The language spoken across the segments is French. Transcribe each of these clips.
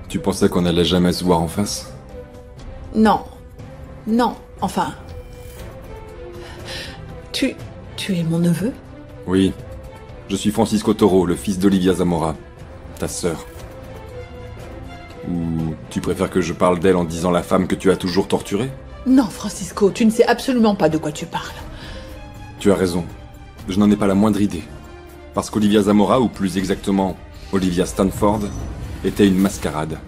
Tu pensais qu'on allait jamais se voir en face? Non. Non, enfin... Tu es mon neveu? Oui. Je suis Francisco Toro, le fils d'Olivia Zamora, ta sœur. Ou tu préfères que je parle d'elle en disant la femme que tu as toujours torturée? Non, Francisco, tu ne sais absolument pas de quoi tu parles. Tu as raison. Je n'en ai pas la moindre idée. Parce qu'Olivia Zamora, ou plus exactement Olivia Stanford, était une mascarade.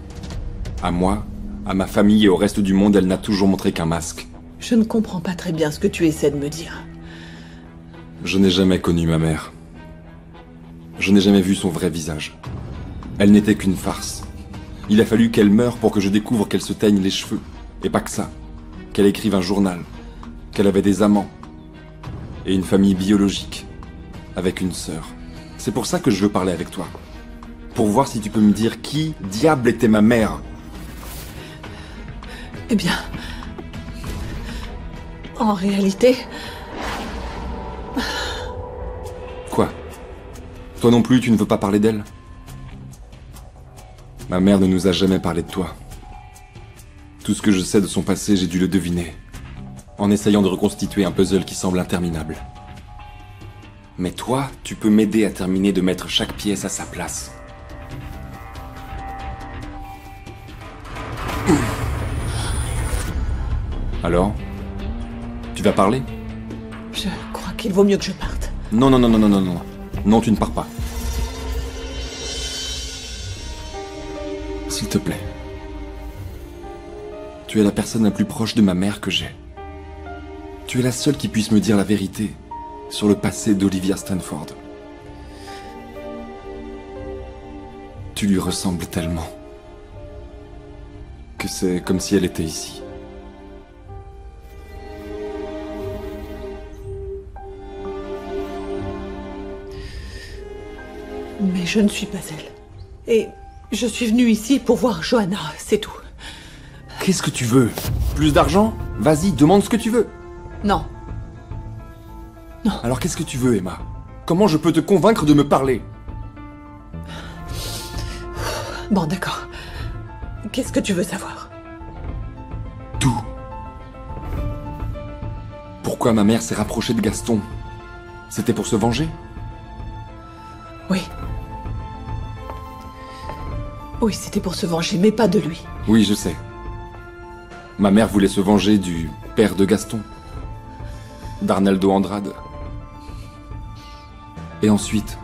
À moi, à ma famille et au reste du monde, elle n'a toujours montré qu'un masque. Je ne comprends pas très bien ce que tu essaies de me dire. Je n'ai jamais connu ma mère. Je n'ai jamais vu son vrai visage. Elle n'était qu'une farce. Il a fallu qu'elle meure pour que je découvre qu'elle se teigne les cheveux. Et pas que ça. Qu'elle écrive un journal. Qu'elle avait des amants. Et une famille biologique. Avec une sœur. C'est pour ça que je veux parler avec toi. Pour voir si tu peux me dire qui diable était ma mère. Eh bien... En réalité... Quoi? Toi non plus, tu ne veux pas parler d'elle? Ma mère ne nous a jamais parlé de toi. Tout ce que je sais de son passé, j'ai dû le deviner. En essayant de reconstituer un puzzle qui semble interminable. Mais toi, tu peux m'aider à terminer de mettre chaque pièce à sa place. Alors? Tu vas parler? Je crois qu'il vaut mieux que je parte. Non, non, non, non, non, non, non. Non, tu ne pars pas. S'il te plaît. Tu es la personne la plus proche de ma mère que j'ai. Tu es la seule qui puisse me dire la vérité sur le passé d'Olivia Stanford. Tu lui ressembles tellement que c'est comme si elle était ici. Mais je ne suis pas elle. Et je suis venue ici pour voir Johanna, c'est tout. Qu'est-ce que tu veux? Plus d'argent? Vas-y, demande ce que tu veux. Non. Non. Alors qu'est-ce que tu veux, Emma? Comment je peux te convaincre de me parler? Bon, d'accord. Qu'est-ce que tu veux savoir? Tout. Pourquoi ma mère s'est rapprochée de Gaston? C'était pour se venger? Oui. Oui, c'était pour se venger, mais pas de lui. Oui, je sais. Ma mère voulait se venger du père de Gaston. d'Arnaldo Andrade. Et ensuite?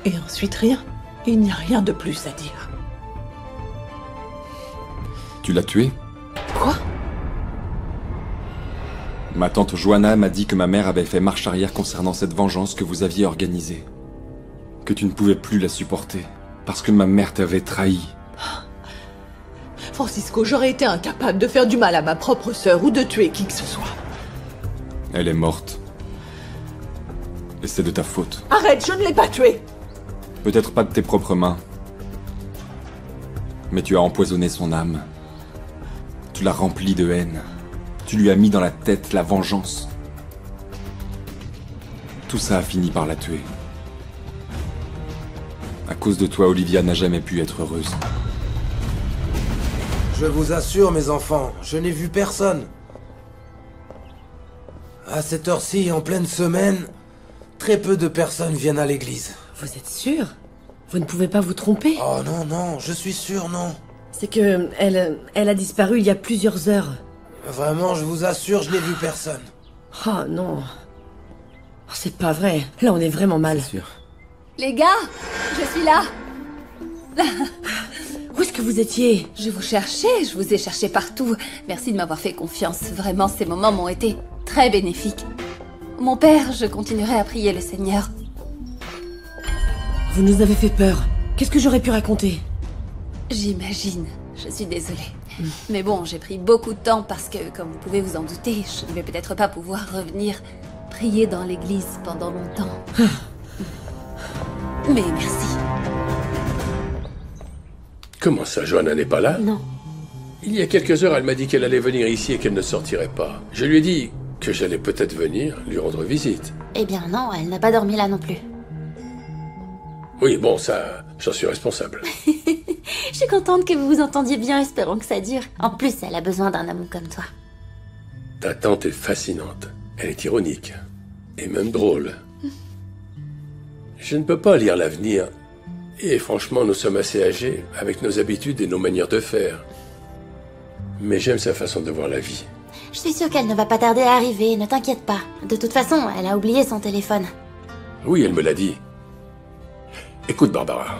Et ensuite rien. Il n'y a rien de plus à dire. Tu l'as tué? Quoi? Ma tante Johanna m'a dit que ma mère avait fait marche arrière concernant cette vengeance que vous aviez organisée. Que tu ne pouvais plus la supporter, parce que ma mère t'avait trahi. Francisco, j'aurais été incapable de faire du mal à ma propre sœur ou de tuer qui que ce soit. Elle est morte. Et c'est de ta faute. Arrête, je ne l'ai pas tuée. Peut-être pas de tes propres mains. Mais tu as empoisonné son âme. Tu l'as remplie de haine. Tu lui as mis dans la tête la vengeance. Tout ça a fini par la tuer. À cause de toi, Olivia n'a jamais pu être heureuse. Je vous assure, mes enfants, je n'ai vu personne. À cette heure-ci, en pleine semaine, très peu de personnes viennent à l'église. Vous êtes sûr? Vous ne pouvez pas vous tromper? Oh non, non, je suis sûr, non. C'est que elle a disparu il y a plusieurs heures. Vraiment, je vous assure, je n'ai vu personne. Oh non. Oh, c'est pas vrai. Là, on est vraiment mal. C'est sûr. Les gars, je suis là. Où est-ce que vous étiez? Je vous cherchais, je vous ai cherché partout. Merci de m'avoir fait confiance. Vraiment, ces moments m'ont été très bénéfiques. Mon père, je continuerai à prier le Seigneur. Vous nous avez fait peur. Qu'est-ce que j'aurais pu raconter? J'imagine. Je suis désolée. Mais bon, j'ai pris beaucoup de temps parce que, comme vous pouvez vous en douter, je ne vais peut-être pas pouvoir revenir prier dans l'église pendant longtemps. Mais merci. Comment ça, Johanna n'est pas là? Non. Il y a quelques heures, elle m'a dit qu'elle allait venir ici et qu'elle ne sortirait pas. Je lui ai dit que j'allais peut-être venir lui rendre visite. Eh bien non, elle n'a pas dormi là non plus. Oui, bon, ça, j'en suis responsable. Je suis contente que vous vous entendiez bien, espérons que ça dure. En plus, elle a besoin d'un homme comme toi. Ta tante est fascinante. Elle est ironique. Et même drôle. Je ne peux pas lire l'avenir. Et franchement, nous sommes assez âgés, avec nos habitudes et nos manières de faire. Mais j'aime sa façon de voir la vie. Je suis sûre qu'elle ne va pas tarder à arriver, ne t'inquiète pas. De toute façon, elle a oublié son téléphone. Oui, elle me l'a dit. Écoute, Barbara.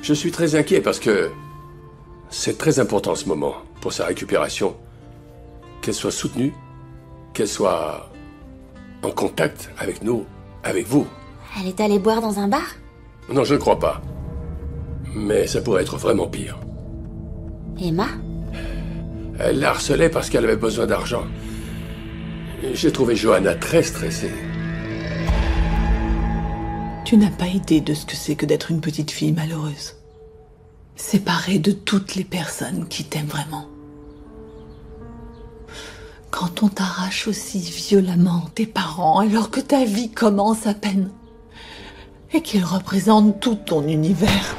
Je suis très inquiet parce que c'est très important en ce moment, pour sa récupération. Qu'elle soit soutenue, qu'elle soit en contact avec nous, avec vous. Elle est allée boire dans un bar? Non, je ne crois pas. Mais ça pourrait être vraiment pire. Emma? Elle la harcelait parce qu'elle avait besoin d'argent. J'ai trouvé Johanna très stressée. Tu n'as pas idée de ce que c'est que d'être une petite fille malheureuse. Séparée de toutes les personnes qui t'aiment vraiment. Quand on t'arrache aussi violemment tes parents alors que ta vie commence à peine et qu'ils représentent tout ton univers.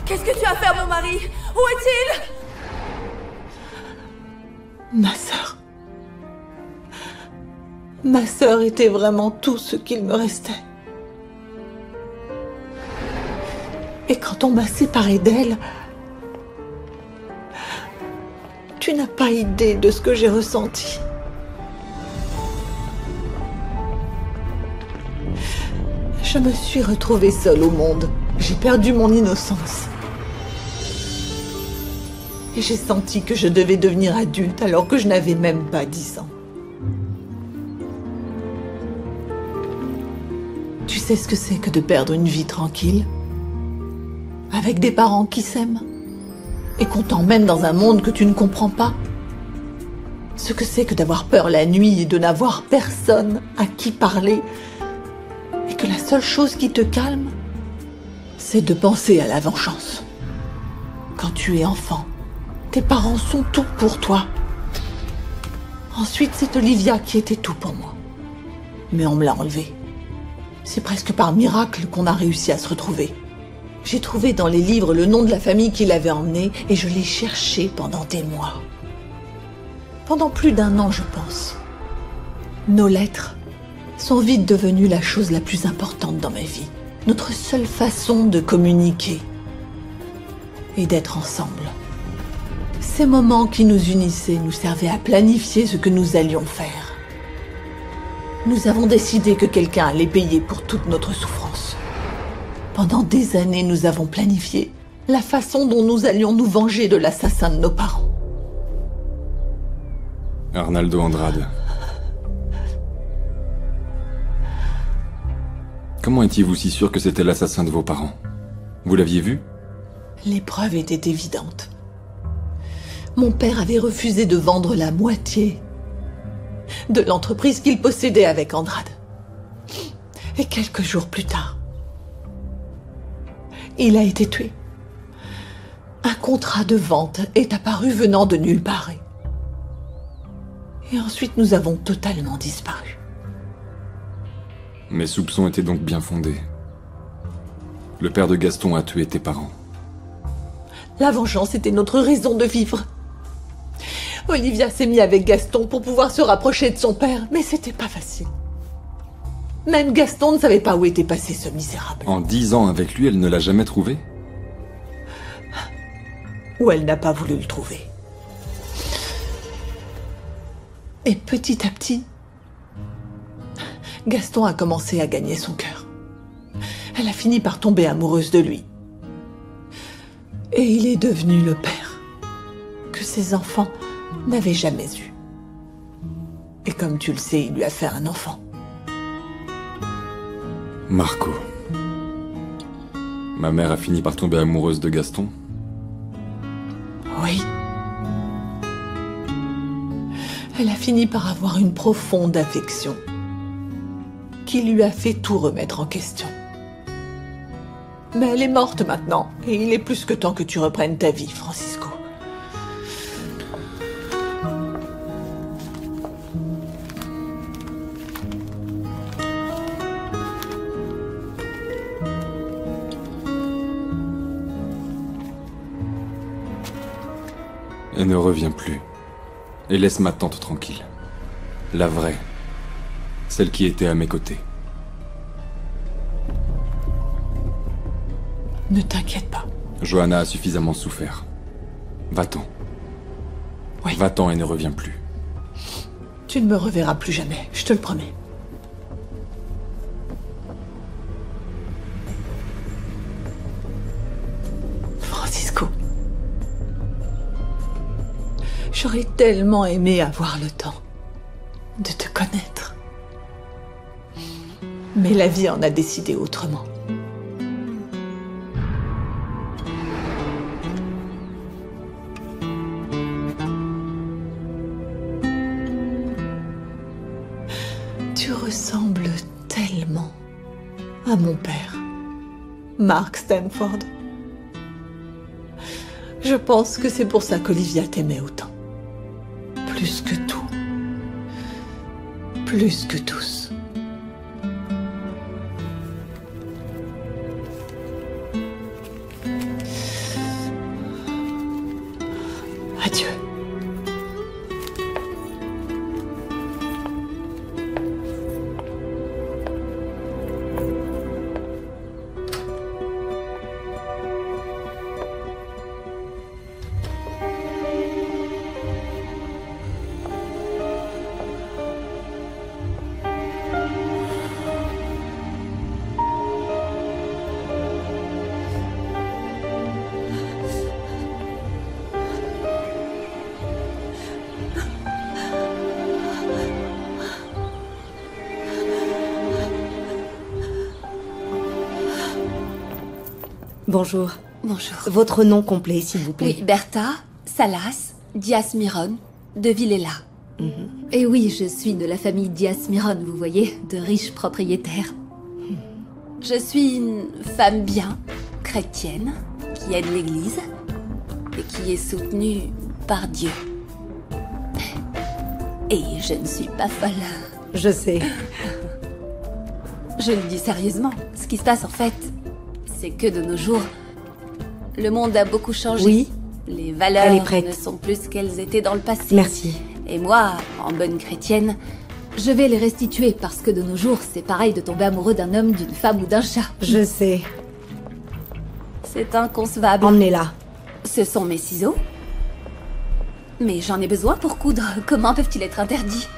Qu'est-ce que tu as fait à mon mari? Où est-il? Ma sœur. Ma sœur était vraiment tout ce qu'il me restait. Et quand on m'a séparée d'elle, tu n'as pas idée de ce que j'ai ressenti. Je me suis retrouvée seule au monde. J'ai perdu mon innocence. Et j'ai senti que je devais devenir adulte alors que je n'avais même pas 10 ans. Tu sais ce que c'est que de perdre une vie tranquille? Avec des parents qui s'aiment? Et qu'on t'emmène dans un monde que tu ne comprends pas? Ce que c'est que d'avoir peur la nuit et de n'avoir personne à qui parler? Et que la seule chose qui te calme, c'est de penser à la vengeance. Quand tu es enfant, tes parents sont tout pour toi. Ensuite, c'est Olivia qui était tout pour moi. Mais on me l'a enlevée. C'est presque par miracle qu'on a réussi à se retrouver. J'ai trouvé dans les livres le nom de la famille qui l'avait emmenée et je l'ai cherché pendant des mois. Pendant plus d'1 an, je pense. Nos lettres sont vite devenues la chose la plus importante dans ma vie. Notre seule façon de communiquer et d'être ensemble. Ces moments qui nous unissaient nous servaient à planifier ce que nous allions faire. Nous avons décidé que quelqu'un allait payer pour toute notre souffrance. Pendant des années, nous avons planifié la façon dont nous allions nous venger de l'assassin de nos parents. Arnaldo Andrade. Comment étiez-vous si sûr que c'était l'assassin de vos parents? Vous l'aviez vu? Les preuves étaient évidentes. Mon père avait refusé de vendre la moitié de l'entreprise qu'il possédait avec Andrade. Et quelques jours plus tard, il a été tué. Un contrat de vente est apparu venant de nulle part. Et ensuite, nous avons totalement disparu. Mes soupçons étaient donc bien fondés. Le père de Gaston a tué tes parents. La vengeance était notre raison de vivre. Olivia s'est mise avec Gaston pour pouvoir se rapprocher de son père, mais c'était pas facile. Même Gaston ne savait pas où était passé ce misérable. En 10 ans avec lui, elle ne l'a jamais trouvé? Ou elle n'a pas voulu le trouver. Et petit à petit, Gaston a commencé à gagner son cœur. Elle a fini par tomber amoureuse de lui. Et il est devenu le père que ses enfants n'avaient jamais eu. Et comme tu le sais, il lui a fait un enfant. Marco. Ma mère a fini par tomber amoureuse de Gaston? Oui. Elle a fini par avoir une profonde affection qui lui a fait tout remettre en question. Mais elle est morte maintenant, et il est plus que temps que tu reprennes ta vie, Francisco. Et ne reviens plus. Et laisse ma tante tranquille. La vraie. Celle qui était à mes côtés. Ne t'inquiète pas. Johanna a suffisamment souffert. Va-t'en. Oui. Va-t'en et ne reviens plus. Tu ne me reverras plus jamais, je te le promets. Francisco. J'aurais tellement aimé avoir le temps de te connaître. Mais la vie en a décidé autrement. Tu ressembles tellement à mon père, Mark Stanford. Je pense que c'est pour ça qu'Olivia t'aimait autant. Plus que tout. Plus que tous. Adieu. Bonjour. Bonjour. Votre nom complet, s'il vous plaît. Oui, Bertha, Salas, Diaz-Miron, de Villela. Et oui, je suis de la famille Diaz-Miron, vous voyez, de riches propriétaires. Je suis une femme bien, chrétienne, qui aide l'Église et qui est soutenue par Dieu. Et je ne suis pas folle. Je sais. Je le dis sérieusement. Ce qui se passe en fait, c'est que de nos jours, le monde a beaucoup changé. Oui. Les Elle est valeurs prête. ne sont plus ce qu'elles étaient dans le passé. Merci. Et moi, en bonne chrétienne, je vais les restituer parce que de nos jours, c'est pareil de tomber amoureux d'un homme, d'une femme ou d'un chat. Je sais. C'est inconcevable. Emmenez-la. Ce sont mes ciseaux. Mais j'en ai besoin pour coudre. Comment peuvent-ils être interdits?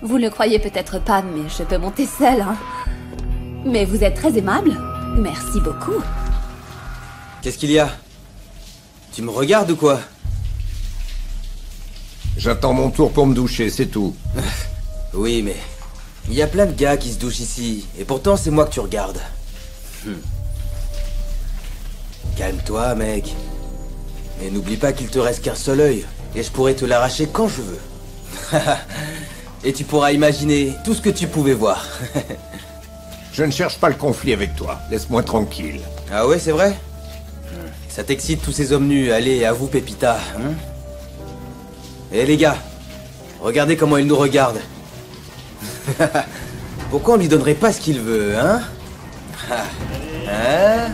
Vous ne le croyez peut-être pas, mais je peux monter seule, hein. Mais vous êtes très aimable. Merci beaucoup. Qu'est-ce qu'il y a? Tu me regardes ou quoi? J'attends mon tour pour me doucher, c'est tout. Oui, mais... il y a plein de gars qui se douchent ici, et pourtant c'est moi que tu regardes. Calme-toi, mec. Et n'oublie pas qu'il te reste qu'un seul œil, et je pourrais te l'arracher quand je veux. Et tu pourras imaginer tout ce que tu pouvais voir. Je ne cherche pas le conflit avec toi, laisse-moi tranquille. Ah ouais, c'est vrai? Ça t'excite tous ces hommes nus, allez, à vous, Pépita, hein? Eh les gars, regardez comment il nous regarde. Pourquoi on lui donnerait pas ce qu'il veut, hein? Hein?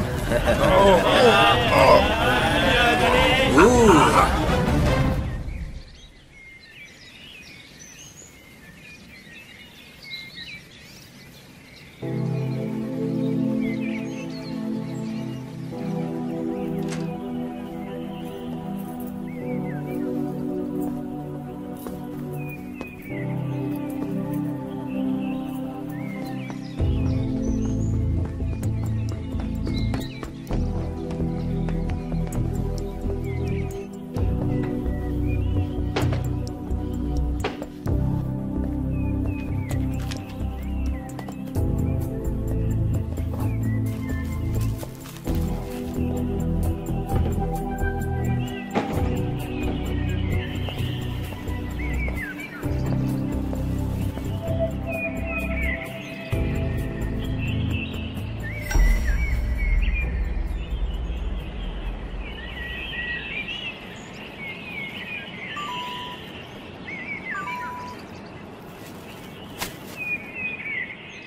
Ouh.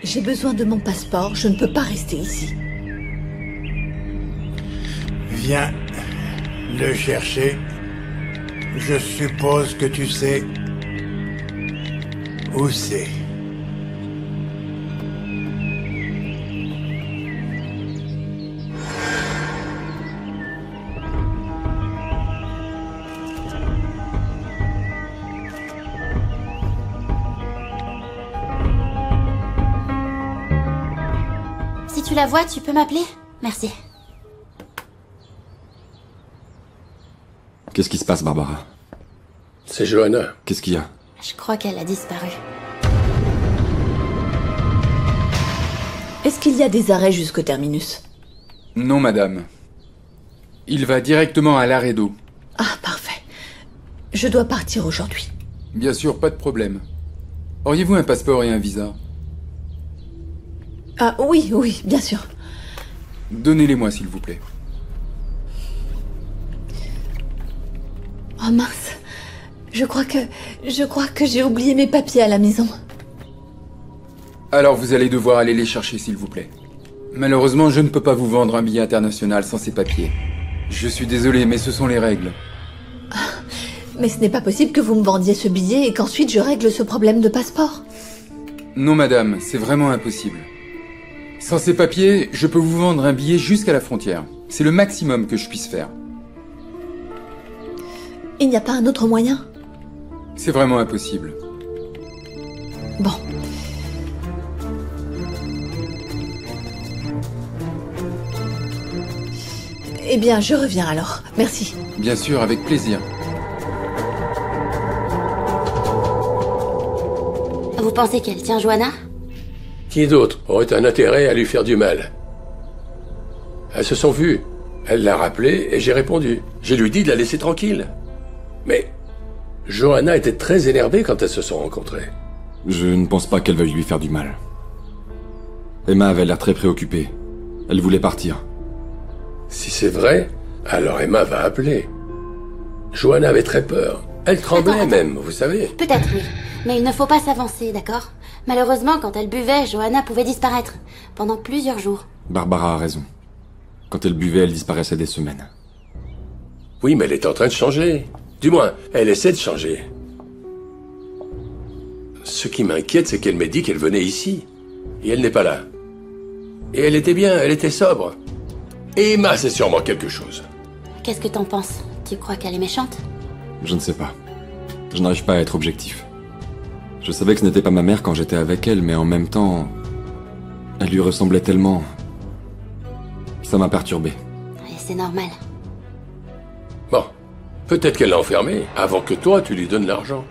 J'ai besoin de mon passeport, je ne peux pas rester ici. Viens. Le chercher? Je suppose que tu sais où c'est. Si tu la vois, tu peux m'appeler? Merci. Qu'est-ce qui se passe, Barbara? C'est Johanna. Qu'est-ce qu'il y a? Je crois qu'elle a disparu. Est-ce qu'il y a des arrêts jusqu'au terminus? Non, madame. Il va directement à l'arrêt d'eau. Ah, parfait. Je dois partir aujourd'hui. Bien sûr, pas de problème. Auriez-vous un passeport et un visa? Ah oui, oui, bien sûr. Donnez-les-moi, s'il vous plaît. Oh mince. Je crois que j'ai oublié mes papiers à la maison. Alors vous allez devoir aller les chercher, s'il vous plaît. Malheureusement, je ne peux pas vous vendre un billet international sans ces papiers. Je suis désolé, mais ce sont les règles. Mais ce n'est pas possible que vous me vendiez ce billet et qu'ensuite je règle ce problème de passeport. Non, madame, c'est vraiment impossible. Sans ces papiers, je peux vous vendre un billet jusqu'à la frontière. C'est le maximum que je puisse faire. Il n'y a pas un autre moyen? C'est vraiment impossible. Bon. Eh bien, je reviens alors. Merci. Bien sûr, avec plaisir. Vous pensez qu'elle tient Johanna? Qui d'autre aurait un intérêt à lui faire du mal? Elles se sont vues. Elle l'a rappelé et j'ai répondu. J'ai lui dit de la laisser tranquille. Mais Johanna était très énervée quand elles se sont rencontrées. Je ne pense pas qu'elle veuille lui faire du mal. Emma avait l'air très préoccupée. Elle voulait partir. Si c'est vrai, alors Emma va appeler. Johanna avait très peur. Elle tremblait même, vous savez. Peut-être oui, mais il ne faut pas s'avancer, d'accord? Malheureusement, quand elle buvait, Johanna pouvait disparaître. Pendant plusieurs jours. Barbara a raison. Quand elle buvait, elle disparaissait des semaines. Oui, mais elle est en train de changer. Du moins, elle essaie de changer. Ce qui m'inquiète, c'est qu'elle m'ait dit qu'elle venait ici. Et elle n'est pas là. Et elle était bien, elle était sobre. Et Emma, c'est sûrement quelque chose. Qu'est-ce que t'en penses? Tu crois qu'elle est méchante? Je ne sais pas. Je n'arrive pas à être objectif. Je savais que ce n'était pas ma mère quand j'étais avec elle, mais en même temps... Elle lui ressemblait tellement... Ça m'a perturbé. Et c'est normal. Bon, peut-être qu'elle l'a enfermée avant que toi, tu lui donnes l'argent.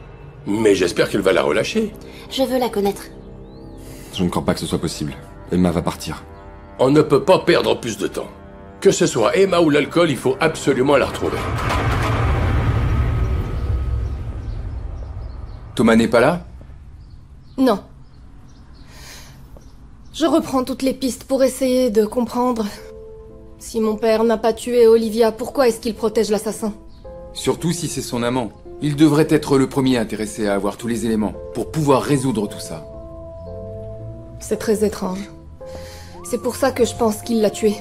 Mais j'espère qu'elle va la relâcher. Je veux la connaître. Je ne crois pas que ce soit possible. Emma va partir. On ne peut pas perdre plus de temps. Que ce soit Emma ou l'alcool, il faut absolument la retrouver. Thomas n'est pas là? Non. Je reprends toutes les pistes pour essayer de comprendre. Si mon père n'a pas tué Olivia, pourquoi est-ce qu'il protège l'assassin? Surtout si c'est son amant. Il devrait être le premier intéressé à avoir tous les éléments pour pouvoir résoudre tout ça. C'est très étrange. C'est pour ça que je pense qu'il l'a tué.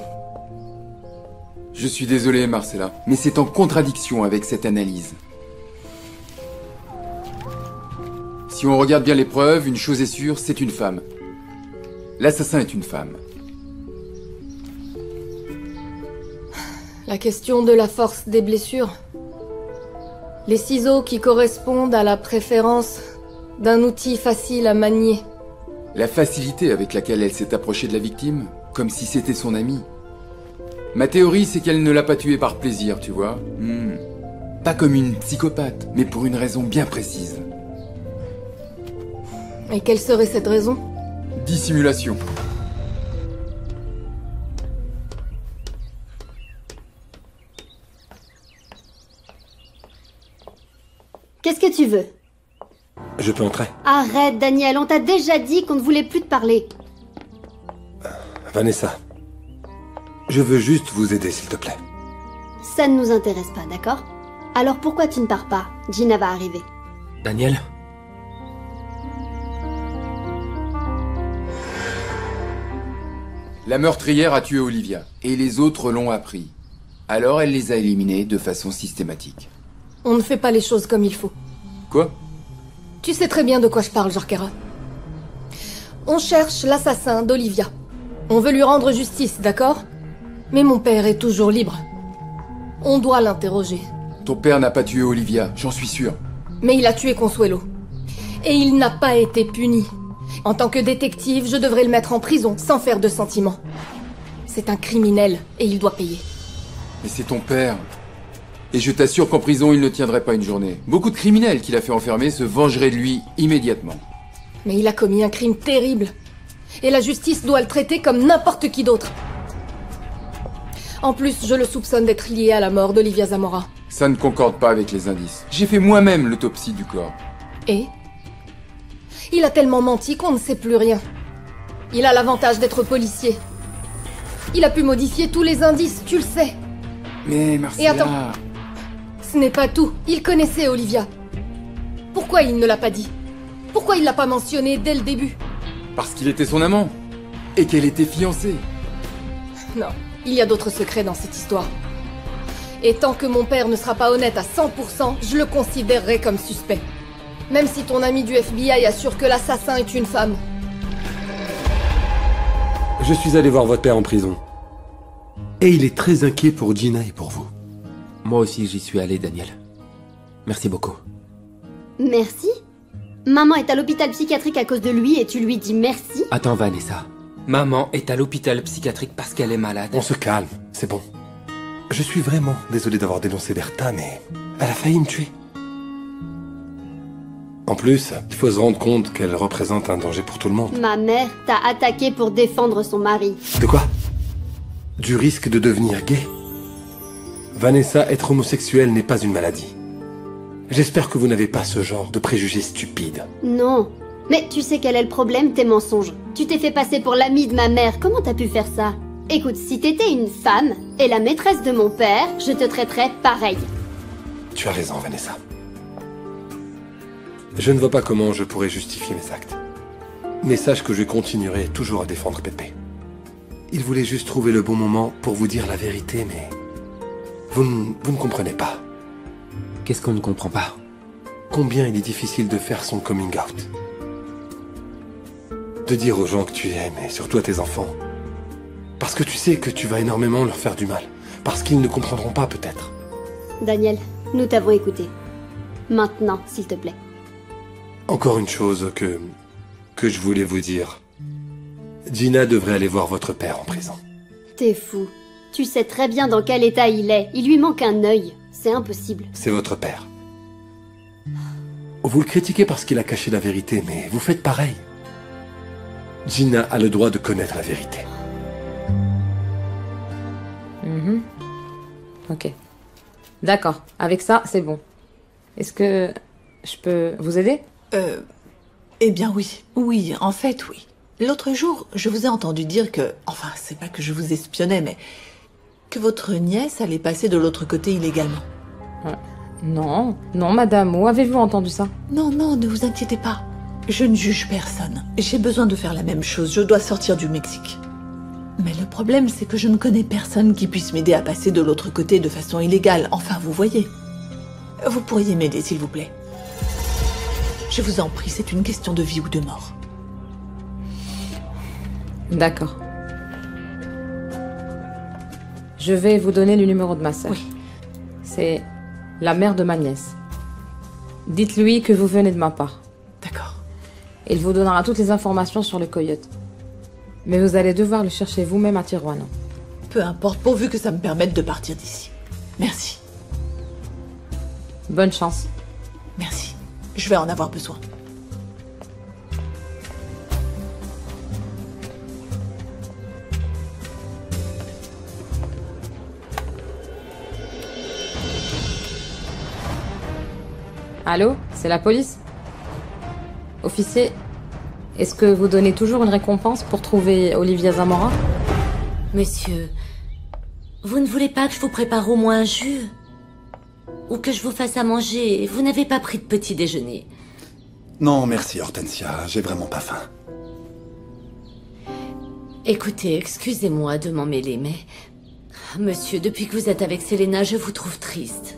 Je suis désolé, Marcella, mais c'est en contradiction avec cette analyse. Si on regarde bien les preuves, une chose est sûre, c'est une femme. L'assassin est une femme. La question de la force des blessures. Les ciseaux qui correspondent à la préférence d'un outil facile à manier. La facilité avec laquelle elle s'est approchée de la victime, comme si c'était son amie. Ma théorie, c'est qu'elle ne l'a pas tué par plaisir, tu vois. Pas comme une psychopathe, mais pour une raison bien précise. Et quelle serait cette raison? Dissimulation. Qu'est-ce que tu veux? Je peux entrer? Arrête, Daniel, on t'a déjà dit qu'on ne voulait plus te parler. Vanessa, je veux juste vous aider, s'il te plaît. Ça ne nous intéresse pas, d'accord? Alors pourquoi tu ne pars pas? Gina va arriver. Daniel? La meurtrière a tué Olivia, et les autres l'ont appris. Alors elle les a éliminés de façon systématique. On ne fait pas les choses comme il faut. Quoi? Tu sais très bien de quoi je parle, Jorkera. On cherche l'assassin d'Olivia. On veut lui rendre justice, d'accord? Mais mon père est toujours libre. On doit l'interroger. Ton père n'a pas tué Olivia, j'en suis sûr. Mais il a tué Consuelo. Et il n'a pas été puni. En tant que détective, je devrais le mettre en prison, sans faire de sentiments. C'est un criminel, et il doit payer. Mais c'est ton père. Et je t'assure qu'en prison, il ne tiendrait pas une journée. Beaucoup de criminels qu'il a fait enfermer se vengeraient de lui immédiatement. Mais il a commis un crime terrible. Et la justice doit le traiter comme n'importe qui d'autre. En plus, je le soupçonne d'être lié à la mort d'Olivia Zamora. Ça ne concorde pas avec les indices. J'ai fait moi-même l'autopsie du corps. Et il a tellement menti qu'on ne sait plus rien. Il a l'avantage d'être policier. Il a pu modifier tous les indices, tu le sais. Mais Marcella... Et attends, ce n'est pas tout. Il connaissait Olivia. Pourquoi il ne l'a pas dit? Pourquoi il l'a pas mentionné dès le début? Parce qu'il était son amant. Et qu'elle était fiancée. Non, il y a d'autres secrets dans cette histoire. Et tant que mon père ne sera pas honnête à 100%, je le considérerai comme suspect. Même si ton ami du FBI assure que l'assassin est une femme. Je suis allé voir votre père en prison. Et il est très inquiet pour Gina et pour vous. Moi aussi, j'y suis allé, Daniel. Merci beaucoup. Merci? Maman est à l'hôpital psychiatrique à cause de lui et tu lui dis merci? Attends, Vanessa. Maman est à l'hôpital psychiatrique parce qu'elle est malade. On se calme, c'est bon. Je suis vraiment désolé d'avoir dénoncé Bertha, mais elle a failli me tuer. En plus, il faut se rendre compte qu'elle représente un danger pour tout le monde. Ma mère t'a attaqué pour défendre son mari. De quoi? Du risque de devenir gay? Vanessa, être homosexuel n'est pas une maladie. J'espère que vous n'avez pas ce genre de préjugés stupides. Non. Mais tu sais quel est le problème, tes mensonges. Tu t'es fait passer pour l'ami de ma mère. Comment t'as pu faire ça? Écoute, si t'étais une femme et la maîtresse de mon père, je te traiterais pareil. Tu as raison, Vanessa. Je ne vois pas comment je pourrais justifier mes actes. Mais sache que je continuerai toujours à défendre Pépé. Il voulait juste trouver le bon moment pour vous dire la vérité, mais... Vous ne comprenez pas. Qu'est-ce qu'on ne comprend pas? Combien il est difficile de faire son coming out. De dire aux gens que tu aimes, et surtout à tes enfants. Parce que tu sais que tu vas énormément leur faire du mal. Parce qu'ils ne comprendront pas, peut-être. Daniel, nous t'avons écouté. Maintenant, s'il te plaît. Encore une chose que je voulais vous dire. Gina devrait aller voir votre père en prison. T'es fou. Tu sais très bien dans quel état il est. Il lui manque un œil. C'est impossible. C'est votre père. Vous le critiquez parce qu'il a caché la vérité, mais vous faites pareil. Gina a le droit de connaître la vérité. Ok. D'accord. Avec ça, c'est bon. Est-ce que je peux vous aider? Eh bien oui. Oui, en fait, oui. L'autre jour, je vous ai entendu dire que... Enfin, c'est pas que je vous espionnais, mais... que votre nièce allait passer de l'autre côté illégalement. Non, non, madame. Où avez-vous entendu ça? Non, non, ne vous inquiétez pas. Je ne juge personne. J'ai besoin de faire la même chose. Je dois sortir du Mexique. Mais le problème, c'est que je ne connais personne qui puisse m'aider à passer de l'autre côté de façon illégale. Enfin, vous voyez. Vous pourriez m'aider, s'il vous plaît. Je vous en prie, c'est une question de vie ou de mort. D'accord. Je vais vous donner le numéro de ma sœur. Oui. C'est la mère de ma nièce. Dites-lui que vous venez de ma part. D'accord. Il vous donnera toutes les informations sur le coyote. Mais vous allez devoir le chercher vous-même à Tijuana. Peu importe, pourvu que ça me permette de partir d'ici. Merci. Bonne chance. Merci. Je vais en avoir besoin. Allô? C'est la police? Officier, est-ce que vous donnez toujours une récompense pour trouver Olivia Zamora? Monsieur, vous ne voulez pas que je vous prépare au moins un jus? Ou que je vous fasse à manger? Vous n'avez pas pris de petit déjeuner. Non, merci Hortensia, j'ai vraiment pas faim. Écoutez, excusez-moi de m'en mêler, mais... Monsieur, depuis que vous êtes avec Selena, je vous trouve triste.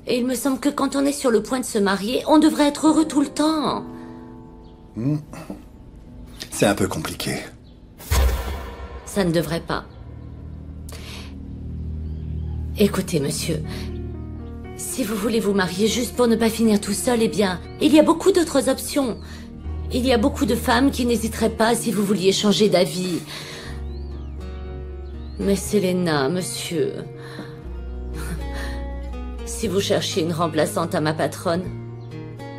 Et il me semble que quand on est sur le point de se marier, on devrait être heureux tout le temps. C'est un peu compliqué. Ça ne devrait pas. Écoutez, monsieur, si vous voulez vous marier juste pour ne pas finir tout seul, eh bien, il y a beaucoup d'autres options. Il y a beaucoup de femmes qui n'hésiteraient pas si vous vouliez changer d'avis. Mais Selena, monsieur... Si vous cherchiez une remplaçante à ma patronne,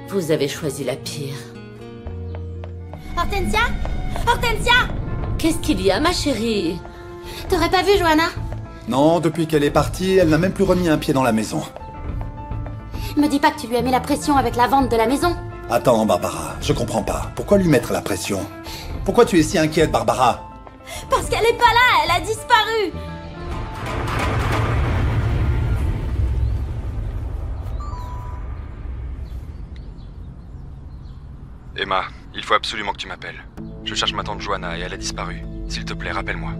vous avez choisi la pire. Hortensia? Hortensia? Qu'est-ce qu'il y a, ma chérie? T'aurais pas vu, Johanna? Non, depuis qu'elle est partie, elle n'a même plus remis un pied dans la maison. Me dis pas que tu lui as mis la pression avec la vente de la maison. Attends, Barbara, je comprends pas. Pourquoi lui mettre la pression? Pourquoi tu es si inquiète, Barbara? Parce qu'elle est pas là, elle a disparu. Emma, il faut absolument que tu m'appelles. Je cherche ma tante Johanna et elle a disparu. S'il te plaît, rappelle-moi.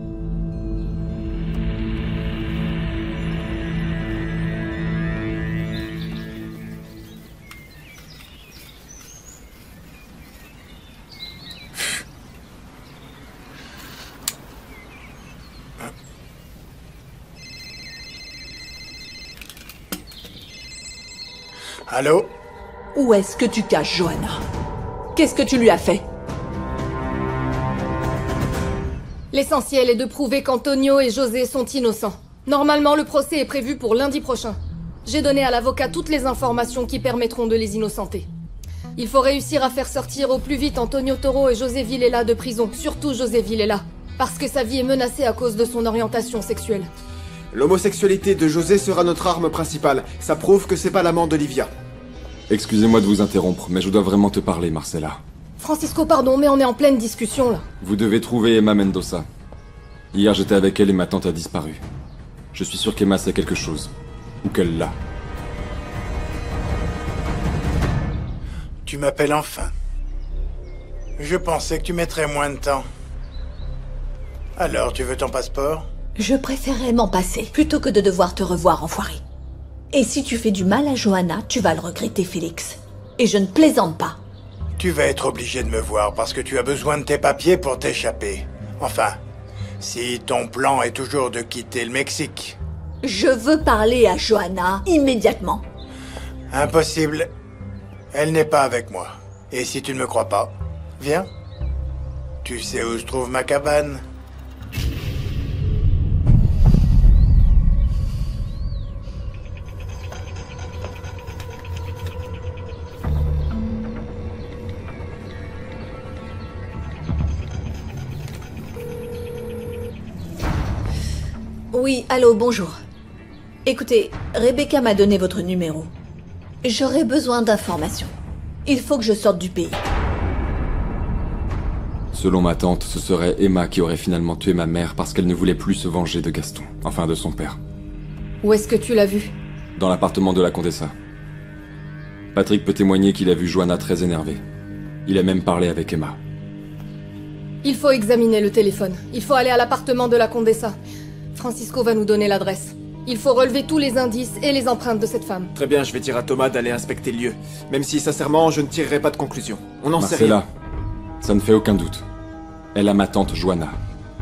Allô? Où est-ce que tu caches Johanna? Qu'est-ce que tu lui as fait? L'essentiel est de prouver qu'Antonio et José sont innocents. Normalement, le procès est prévu pour lundi prochain. J'ai donné à l'avocat toutes les informations qui permettront de les innocenter. Il faut réussir à faire sortir au plus vite Antonio Toro et José Villela de prison, surtout José Villela, parce que sa vie est menacée à cause de son orientation sexuelle. L'homosexualité de José sera notre arme principale. Ça prouve que c'est pas l'amant d'Olivia. Excusez-moi de vous interrompre, mais je dois vraiment te parler, Marcella. Francisco, pardon, mais on est en pleine discussion, là. Vous devez trouver Emma Mendoza. Hier, j'étais avec elle et ma tante a disparu. Je suis sûr qu'Emma sait quelque chose. Ou qu'elle l'a. Tu m'appelles enfin. Je pensais que tu mettrais moins de temps. Alors, tu veux ton passeport? Je préférerais m'en passer, plutôt que de devoir te revoir, enfoiré. Et si tu fais du mal à Johanna, tu vas le regretter, Félix. Et je ne plaisante pas. Tu vas être obligé de me voir parce que tu as besoin de tes papiers pour t'échapper. Enfin, si ton plan est toujours de quitter le Mexique. Je veux parler à Johanna immédiatement. Impossible. Elle n'est pas avec moi. Et si tu ne me crois pas, viens. Tu sais où se trouve ma cabane? Oui, allô, bonjour. Écoutez, Rebecca m'a donné votre numéro. J'aurais besoin d'informations. Il faut que je sorte du pays. Selon ma tante, ce serait Emma qui aurait finalement tué ma mère parce qu'elle ne voulait plus se venger de Gaston. Enfin, de son père. Où est-ce que tu l'as vu? Dans l'appartement de la Condessa. Patrick peut témoigner qu'il a vu Johanna très énervée. Il a même parlé avec Emma. Il faut examiner le téléphone. Il faut aller à l'appartement de la Condessa. Francisco va nous donner l'adresse. Il faut relever tous les indices et les empreintes de cette femme. Très bien, je vais dire à Thomas d'aller inspecter le lieu. Même si, sincèrement, je ne tirerai pas de conclusion. On n'en sait rien. Marcella, ça ne fait aucun doute. Elle a ma tante Johanna.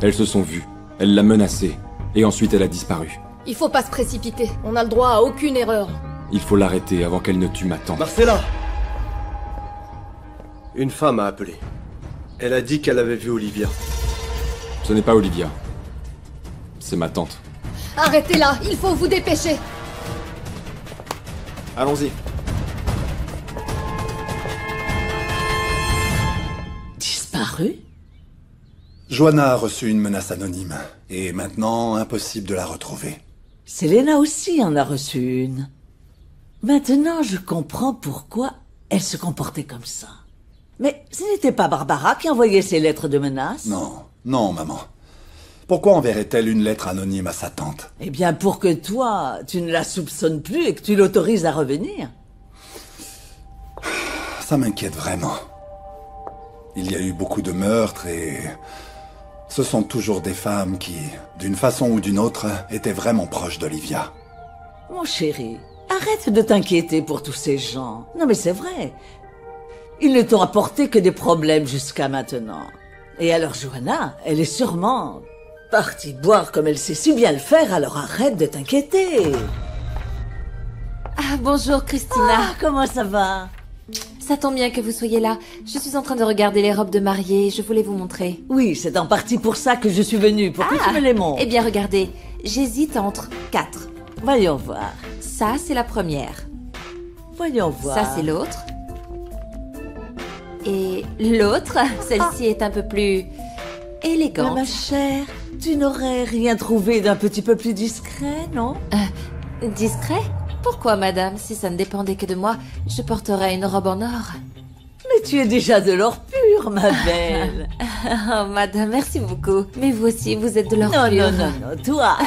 Elles se sont vues. Elle l'a menacée. Et ensuite, elle a disparu. Il faut pas se précipiter. On n'a le droit à aucune erreur. Il faut l'arrêter avant qu'elle ne tue ma tante. Marcella! Une femme a appelé. Elle a dit qu'elle avait vu Olivia. Ce n'est pas Olivia. C'est ma tante. Arrêtez-la, il faut vous dépêcher. Allons-y. Disparu? Johanna a reçu une menace anonyme. Et maintenant, impossible de la retrouver. Selena aussi en a reçu une. Maintenant, je comprends pourquoi elle se comportait comme ça. Mais ce n'était pas Barbara qui envoyait ces lettres de menace? Non, maman. Pourquoi enverrait-elle une lettre anonyme à sa tante? Eh bien, pour que toi, tu ne la soupçonnes plus et que tu l'autorises à revenir. Ça m'inquiète vraiment. Il y a eu beaucoup de meurtres et... Ce sont toujours des femmes qui, d'une façon ou d'une autre, étaient vraiment proches d'Olivia. Mon chéri, arrête de t'inquiéter pour tous ces gens. Non mais c'est vrai. Ils ne t'ont apporté que des problèmes jusqu'à maintenant. Et alors Johanna, elle est sûrement partie boire comme elle sait si bien le faire, alors arrête de t'inquiéter. Ah, bonjour Christina. Ah, comment ça va? Ça tombe bien que vous soyez là. Je suis en train de regarder les robes de mariée, je voulais vous montrer. Oui, c'est en partie pour ça que je suis venue, pour que tu me les montres. Eh bien regardez, j'hésite entre 4. Voyons voir. Ça, c'est la première. Voyons voir. Ça, c'est l'autre. Et l'autre, celle-ci est un peu plus élégante. Mais ma chère, tu n'aurais rien trouvé d'un petit peu plus discret, non? Discret? Pourquoi, madame? Si ça ne dépendait que de moi, je porterais une robe en or. Mais tu es déjà de l'or pur, ma belle. Oh, madame, merci beaucoup. Mais vous aussi, vous êtes de l'or pur. Non, toi.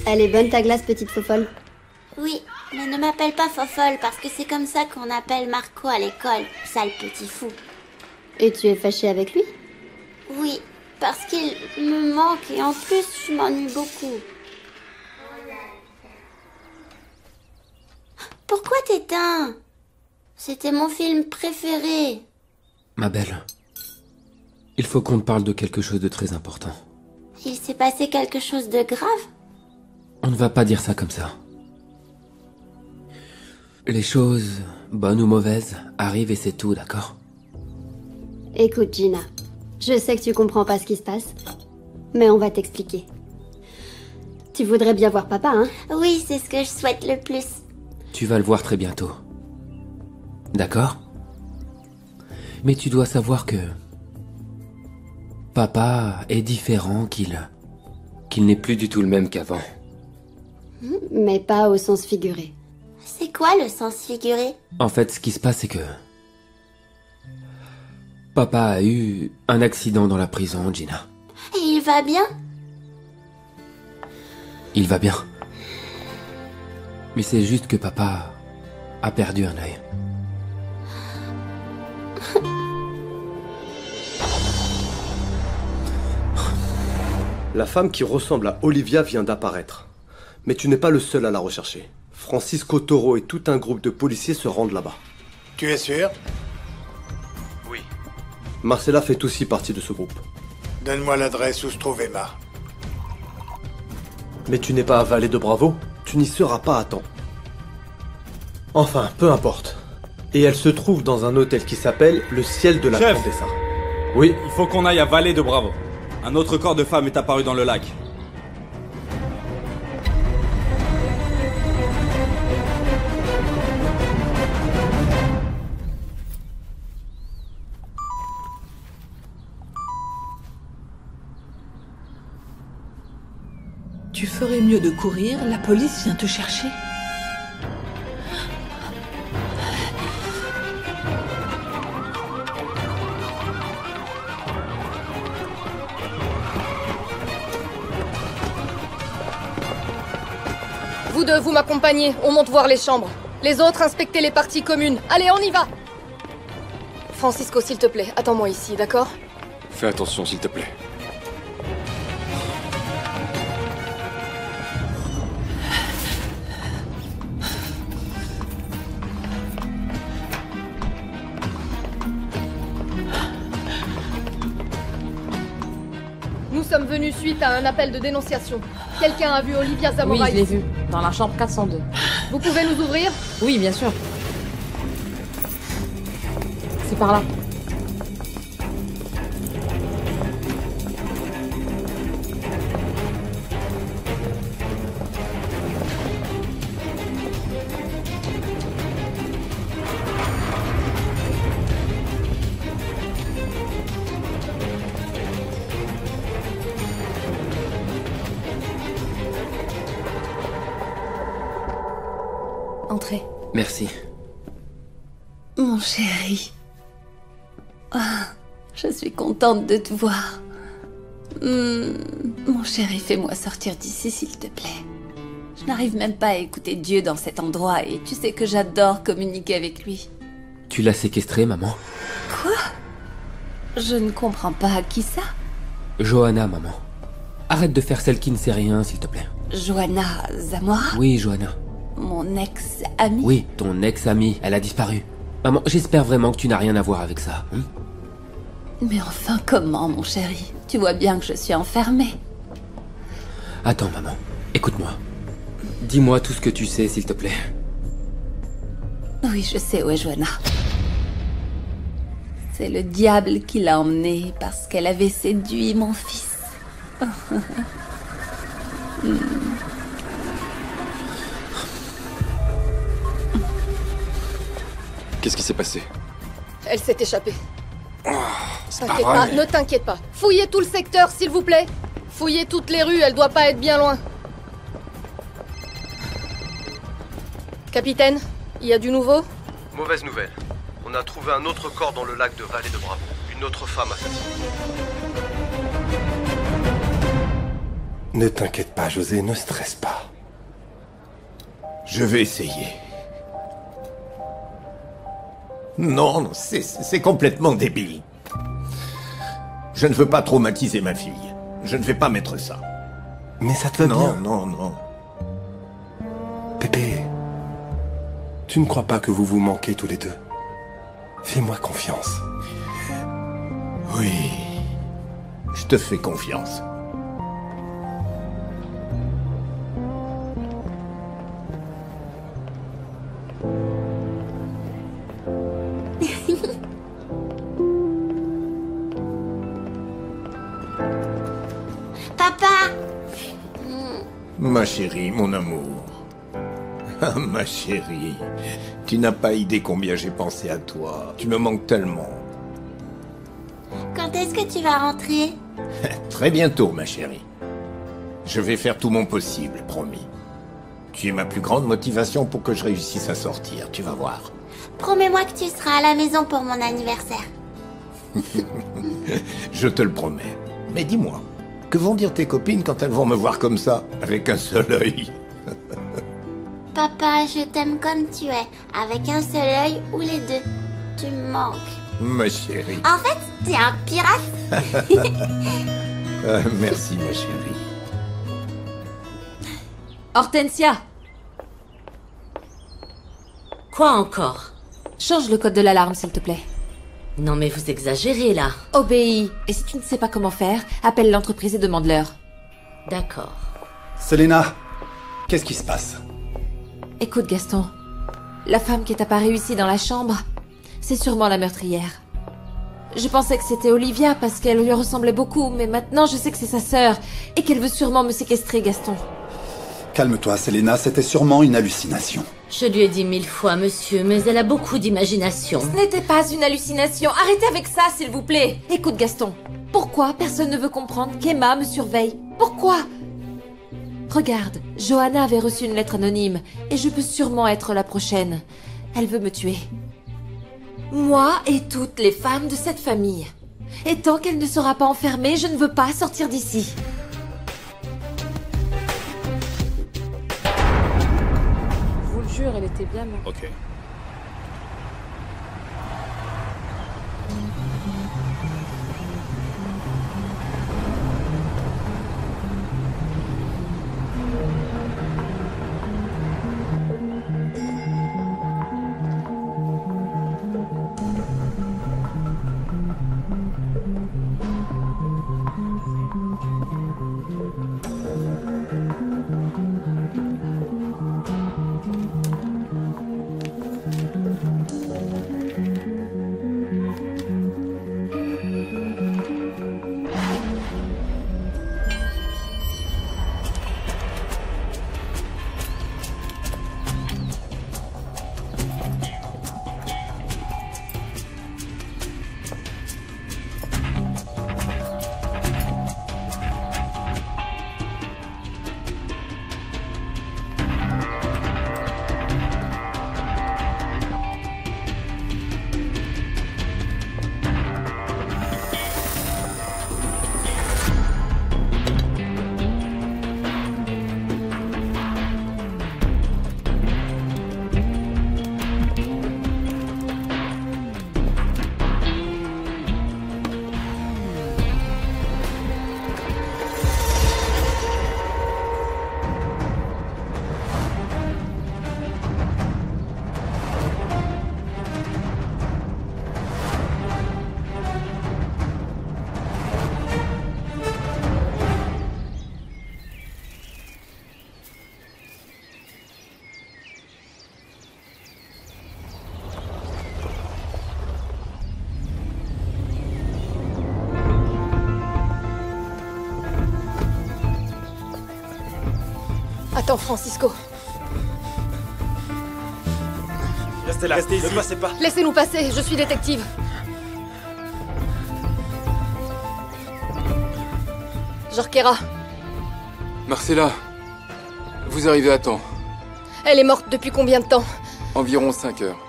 Elle est bonne ta glace, petite fofolle. Oui, mais ne m'appelle pas fofolle parce que c'est comme ça qu'on appelle Marco à l'école, sale petit fou. Et tu es fâchée avec lui? Oui, parce qu'il me manque et en plus je m'ennuie beaucoup. Pourquoi t'éteins? C'était mon film préféré. Ma belle, il faut qu'on te parle de quelque chose de très important. Il s'est passé quelque chose de grave? On ne va pas dire ça comme ça. Les choses, bonnes ou mauvaises, arrivent et c'est tout, d'accord? Écoute, Gina, je sais que tu comprends pas ce qui se passe, mais on va t'expliquer. Tu voudrais bien voir papa, hein? Oui, c'est ce que je souhaite le plus. Tu vas le voir très bientôt. D'accord? Mais tu dois savoir que... Papa est différent, qu'il n'est plus du tout le même qu'avant. Mais pas au sens figuré. C'est quoi le sens figuré? En fait, ce qui se passe, c'est que... Papa a eu un accident dans la prison, Gina. Et il va bien? Il va bien. Mais c'est juste que papa a perdu un œil. La femme qui ressemble à Olivia vient d'apparaître. Mais tu n'es pas le seul à la rechercher. Francisco Toro et tout un groupe de policiers se rendent là-bas. Tu es sûr? Oui. Marcella fait aussi partie de ce groupe. Donne-moi l'adresse où se trouve Emma. Mais tu n'es pas à Vallée de Bravo? Tu n'y seras pas à temps. Enfin, peu importe. Et elle se trouve dans un hôtel qui s'appelle le Ciel de la Chef. Condessa. Oui? Il faut qu'on aille à Vallée de Bravo. Un autre corps de femme est apparu dans le lac. Tu ferais mieux de courir, la police vient te chercher. Vous deux, vous m'accompagnez, on monte voir les chambres. Les autres, inspectez les parties communes. Allez, on y va! Francisco, s'il te plaît, attends-moi ici, d'accord? Fais attention, s'il te plaît. Nous sommes venus suite à un appel de dénonciation. Quelqu'un a vu Olivia Zamora? Oui, je l'ai vue, dans la chambre 402. Vous pouvez nous ouvrir? Oui, bien sûr. C'est par là. Entrez. Merci. Mon chéri. Ah, je suis contente de te voir. Mon chéri, fais-moi sortir d'ici, s'il te plaît. Je n'arrive même pas à écouter Dieu dans cet endroit et tu sais que j'adore communiquer avec lui. Tu l'as séquestré, maman? Quoi? Je ne comprends pas. Qui ça? Johanna, maman. Arrête de faire celle qui ne sait rien, s'il te plaît. Johanna Zamora? Oui, Johanna. Mon ex-amie? Oui, ton ex-amie, elle a disparu. Maman, j'espère vraiment que tu n'as rien à voir avec ça. Hein? Mais enfin, comment, mon chéri? Tu vois bien que je suis enfermée. Attends, maman. Écoute-moi. Dis-moi tout ce que tu sais, s'il te plaît. Oui, je sais où est Johanna. C'est le diable qui l'a emmenée parce qu'elle avait séduit mon fils. Qu'est-ce qui s'est passé? Elle s'est échappée. C'est T'inquiète pas, ne t'inquiète pas. Fouillez tout le secteur, s'il vous plaît. Fouillez toutes les rues, elle doit pas être bien loin. Capitaine, il y a du nouveau? Mauvaise nouvelle. On a trouvé un autre corps dans le lac de Vallée de Bravo. Une autre femme assassinée. Ne t'inquiète pas, José, ne stresse pas. Je vais essayer. Non, c'est complètement débile. Je ne veux pas traumatiser ma fille. Je ne vais pas mettre ça. Mais ça te va bien. Non. Pépé, tu ne crois pas que vous vous manquez tous les deux? Fais-moi confiance. Oui, je te fais confiance. Papa! Ma chérie, mon amour. Ah, ma chérie. Tu n'as pas idée combien j'ai pensé à toi. Tu me manques tellement. Quand est-ce que tu vas rentrer? Très bientôt, ma chérie. Je vais faire tout mon possible, promis. Tu es ma plus grande motivation pour que je réussisse à sortir, tu vas voir. Promets-moi que tu seras à la maison pour mon anniversaire. Je te le promets. Mais dis-moi, que vont dire tes copines quand elles vont me voir comme ça, avec un seul œil? Papa, je t'aime comme tu es, avec un seul œil ou les deux. Tu me manques. Ma chérie. En fait, t'es un pirate. Merci, ma chérie. Hortensia! Quoi encore? Change le code de l'alarme, s'il te plaît. Non mais vous exagérez là. Obéis. Et si tu ne sais pas comment faire, appelle l'entreprise et demande-leur. D'accord. Selena, qu'est-ce qui se passe? Écoute, Gaston. La femme qui est apparue ici dans la chambre, c'est sûrement la meurtrière. Je pensais que c'était Olivia parce qu'elle lui ressemblait beaucoup, mais maintenant je sais que c'est sa sœur et qu'elle veut sûrement me séquestrer, Gaston. Calme-toi, Selena, c'était sûrement une hallucination. Je lui ai dit 1000 fois, monsieur, mais elle a beaucoup d'imagination. Ce n'était pas une hallucination. Arrêtez avec ça, s'il vous plaît. Écoute, Gaston. Pourquoi personne ne veut comprendre qu'Emma me surveille? Pourquoi? Regarde, Johanna avait reçu une lettre anonyme, et je peux sûrement être la prochaine. Elle veut me tuer. Moi et toutes les femmes de cette famille. Et tant qu'elle ne sera pas enfermée, je ne veux pas sortir d'ici. Je vous le jure, elle était bien morte. Ok. Attends, Francisco. Restez là, restez ici. Ne passez pas. Laissez-nous passer, je suis détective. Jorquera. Marcella, vous arrivez à temps. Elle est morte depuis combien de temps? Environ 5 heures.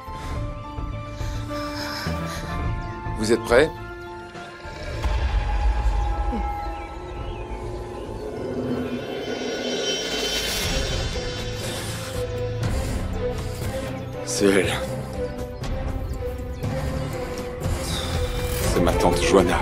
Vous êtes prêts? C'est elle. C'est ma tante Joanna.